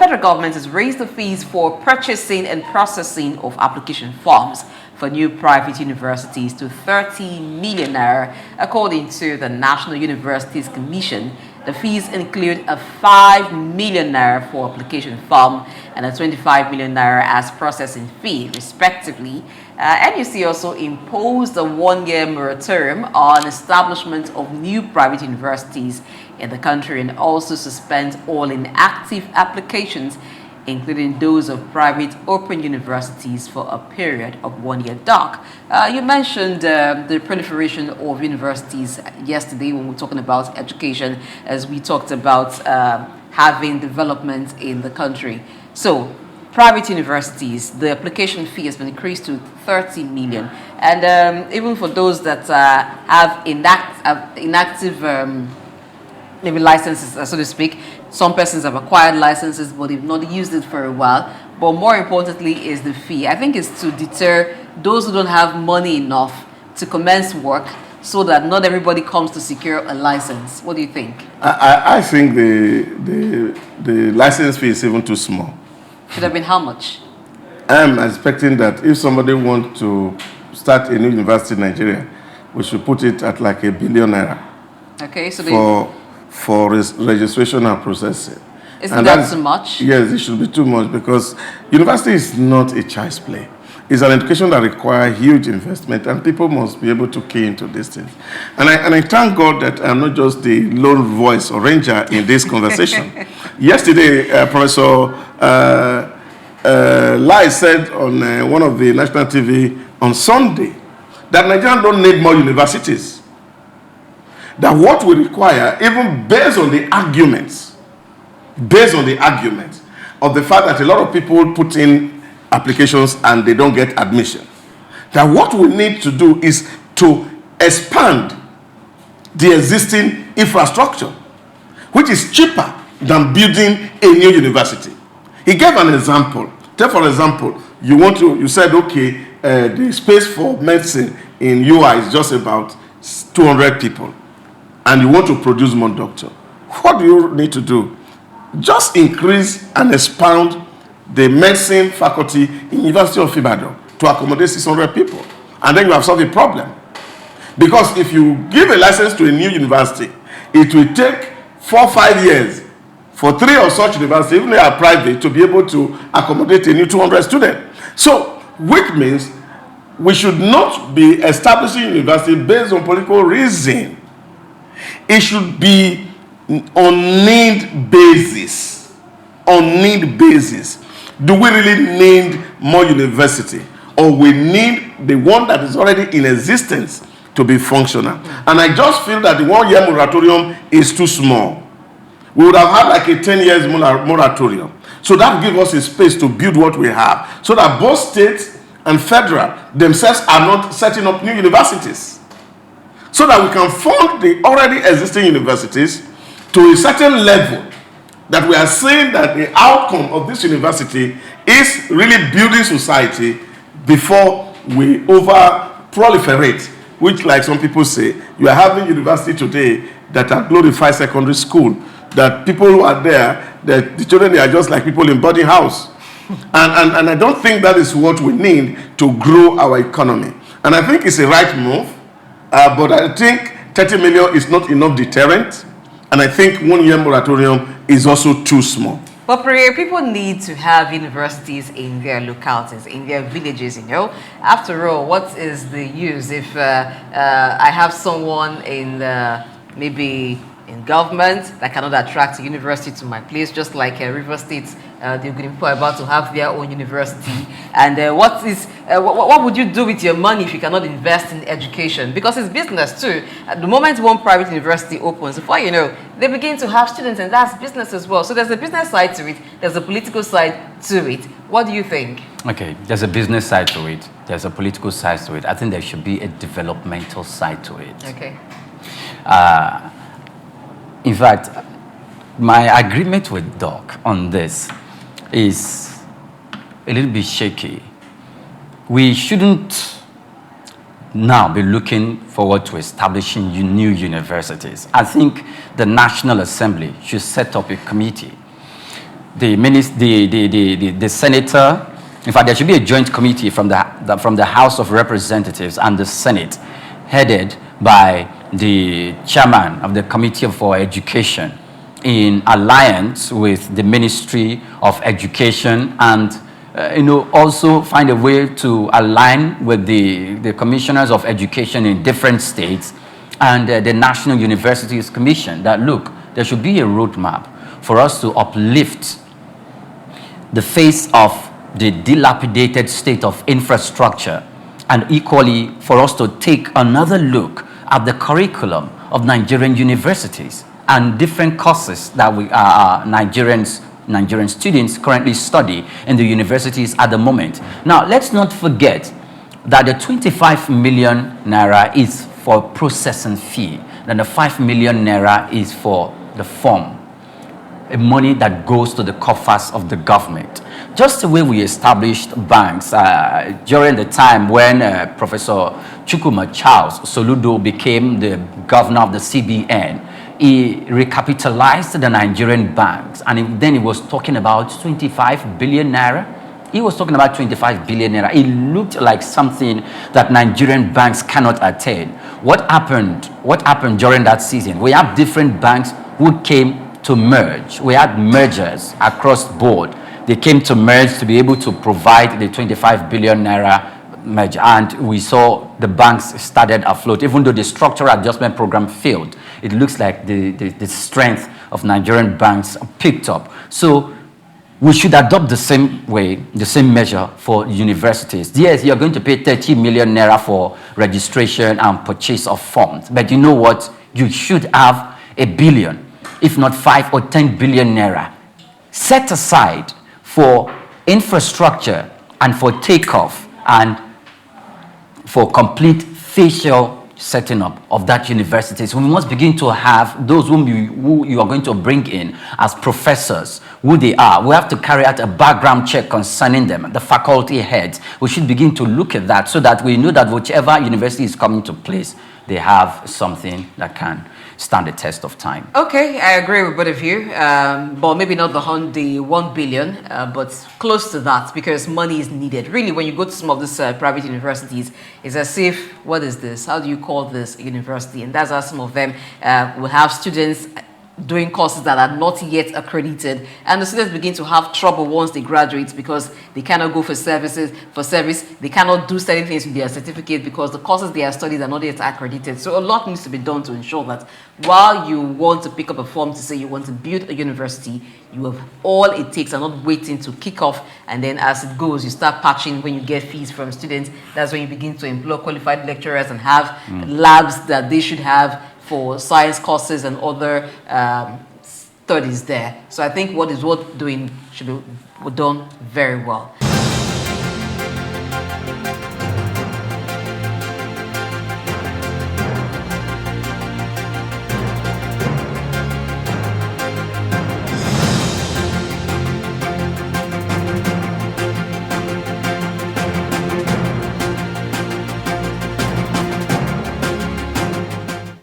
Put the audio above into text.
federal government has raised the fees for purchasing and processing of application forms for new private universities to 30 million naira, according to the National Universities Commission. The fees include a 5 million naira for application form and a 25 million naira as processing fee, respectively. NUC also imposed a one-year moratorium on establishment of new private universities in the country and also suspend all inactive applications, including those of private open universities, for a period of 1 year. Doc, you mentioned the proliferation of universities yesterday when we were talking about education, as we talked about having development in the country. So, private universities, the application fee has been increased to 30 million. And even for those that have inactive maybe licenses, so to speak, some persons have acquired licenses, but they've not used it for a while. But more importantly is the fee. I think it's to deter those who don't have money enough to commence work, so that not everybody comes to secure a license. What do you think? I think the license fee is even too small. Should have been how much? I'm expecting that if somebody wants to start a new university in Nigeria, we should put it at like $1 billion naira. Okay, so for registration and processing. Isn't that too much? Yes, it should be too much, because university is not a child's play. It's an education that requires huge investment, and people must be able to key into these things. And I thank God that I'm not just the lone voice or ranger in this conversation. Yesterday, Professor Lai said on one of the national TV on Sunday that Nigerians don't need more universities. That what we require, even based on the arguments of the fact that a lot of people put in applications and they don't get admission, that what we need to do is to expand the existing infrastructure, which is cheaper than building a new university. He gave an example. Take for example, you said, okay, the space for medicine in UI is just about 200 people, and you want to produce more doctors. What do you need to do? Just increase and expand the medicine faculty in University of Ibadan to accommodate 600 people, and then you have solved the problem. Because if you give a license to a new university, it will take 4 or 5 years for 3 of such universities, even if they are private, to be able to accommodate a new 200 students. So, which means we should not be establishing university based on political reason. It should be on need basis. On need basis. Do we really need more university, or we need the one that is already in existence to be functional? And I just feel that the 1 year moratorium is too small. We would have had like a 10 years moratorium. So that gives us a space to build what we have, so that both states and federal themselves are not setting up new universities, so that we can fund the already existing universities to a certain level, that we are saying that the outcome of this university is really building society before we over proliferate, which, like some people say, you are having university today that are glorified secondary school, that people who are there, that the children, they are just like people in boarding house. And I don't think that is what we need to grow our economy. And I think it's a right move, but I think 30 million is not enough deterrent. And I think 1 year moratorium is also too small. But people need to have universities in their localities, in their villages, you know. After all, what is the use if I have someone in maybe in government that cannot attract a university to my place, just like River State, the people are about to have their own university. And what would you do with your money if you cannot invest in education? Because it's business too. At the moment one private university opens, before you know, they begin to have students, and that's business as well. So there's a business side to it, there's a political side to it. What do you think? Okay, there's a business side to it, there's a political side to it. I think there should be a developmental side to it. Okay. In fact, my agreement with Doc on this is a little bit shaky. We shouldn't now be looking forward to establishing new universities. I think the National Assembly should set up a committee the senator. In fact, there should be a joint committee from the House of Representatives and the Senate, headed by the chairman of the Committee for Education, in alliance with the Ministry of Education, and also find a way to align with the commissioners of education in different states and the National Universities Commission, that look, there should be a roadmap for us to uplift the face of the dilapidated state of infrastructure, and equally for us to take another look at the curriculum of Nigerian universities and different courses that Nigerian students currently study in the universities at the moment. Now, let's not forget that the 25 million naira is for processing fee, and the 5 million naira is for the form, money that goes to the coffers of the government. Just the way we established banks during the time when Professor Chukwuma Charles Soludo became the governor of the CBN, he recapitalized the Nigerian banks, and then he was talking about 25 billion naira. He was talking about 25 billion naira. It looked like something that Nigerian banks cannot attain. What happened during that season? We have different banks who came to merge. We had mergers across board. They came to merge to be able to provide the 25 billion naira merger, and we saw the banks started afloat. Even though the structural adjustment program failed, it looks like the strength of Nigerian banks picked up. So we should adopt the same way, the same measure for universities. Yes, you're going to pay 30 million naira for registration and purchase of forms, but you know what? You should have a billion, if not 5 or 10 billion naira set aside for infrastructure and for takeoff and for complete facial setting up of that university. So we must begin to have those who you are going to bring in as professors, who they are. We have to carry out a background check concerning them, the faculty heads. We should begin to look at that so that we know that whichever university is coming to place, they have something that can stand the test of time. Okay, I agree with both of you, but maybe not the 1 billion, but close to that, because money is needed. Really, when you go to some of these private universities, it's as if, what is this? How do you call this a university? And that's how some of them will have students doing courses that are not yet accredited, and the students begin to have trouble once they graduate because they cannot go for service, they cannot do certain things with their certificate because the courses they are studying are not yet accredited. So a lot needs to be done to ensure that while you want to pick up a form to say you want to build a university, you have all it takes and not waiting to kick off, and then as it goes, you start patching when you get fees from students. That's when you begin to employ qualified lecturers and have labs that they should have for science courses and other studies there. So I think what is worth doing should be done very well.